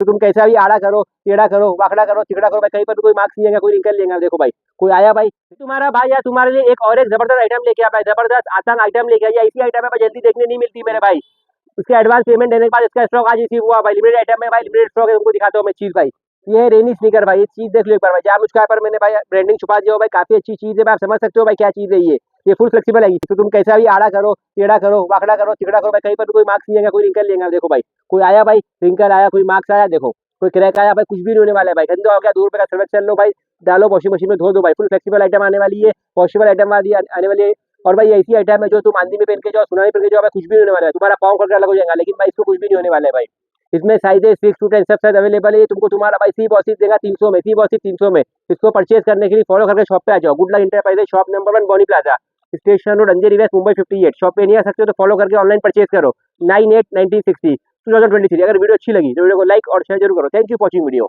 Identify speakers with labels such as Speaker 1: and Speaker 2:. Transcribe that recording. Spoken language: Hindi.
Speaker 1: तो तुम कैसा भी आड़ा करो, टेढ़ा करो, वाकड़ा करो, तिकड़ा करो भाई, कहीं पर भी कोई मार्क्स नहीं आएगा, कोई रिंकल नहीं आएगा। देखो भाई, कोई आया भाई, तुम्हारा भाई या तुम्हारे लिए एक और एक जबरदस्त आइटम लेके आया भाई, जबरदस्त आसान आइटम लेके आया। ऐसी आइटम है भाई जल्दी देखने नहीं मिलती मेरे भाई। उसके एडवांस पेमेंट देने के बाद इसका स्टॉक आज रिसीव हुआ भाई। लिमिटेड आइटम है भाई, लिमिटेड स्टॉक है, तुमको दिखाता हूँ मैं चीज भाई। ये रेनी स्नीकर भाई, ये चीज देख लो एक बार भाई। जाम उसका पर मैंने भाई ब्रांडिंग छुपा दिया हो भाई, काफी अच्छी चीज है भाई, आप समझ सकते हो भाई क्या चीज है ये फुल फ्लेक्सिबल है। तो तुम कैसा भी आड़ा करो, टेढ़ा करो, वाकड़ा करो, तिकड़ा करो भाई, कहीं पर भी कोई मार्क्स नहीं आएगा, कोई रिंकल नहीं आएगा। देखो भाई, कोई आया भाई, रिंकल आया, कोई मार्क्स आया, देखो कोई क्रैक आया भाई, कुछ भी नहीं होने वाला है भाई। गंदा हो गया, 2 रुपए का सर्फ चल लो भाई, डालो वॉशिंग मशीन में धो दो भाई। फुल फ्लेक्सिबल आइटम आने वाली है, वॉशेबल आइटम वाली आने वाली है। और भाई ऐसी आइटम है जो तुम आंधी में पहन के जाओ, सुनामी में पहन के जाओ भाई, कुछ भी नहीं होने वाला है। तुम्हारा पाँव खड़का अलग हो जाएगा, लेकिन भाई इसको कुछ भी नहीं होने वाला है भाई। इसमें साइजेस 6 to 10 सब साइज अवेलेबल है। तुमको तुम्हारा भाई सी बॉसिस देगा 300 में, सी बॉसिस 300 में। इसको परचेज करने के लिए फॉलो करके शॉप पे आ जाओ। Good Luck Enterprises, shop number 1, Bonny Plaza, Station Road, Andheri West, Mumbai 58। Shop पे नहीं आ सकते हो तो फॉलो करके ऑनलाइन परचेज करो। 98 1960 2023। अगर वीडियो अच्छी लगी तो वीडियो को लाइक और शेयर जरूर करो। Thank you for watching video.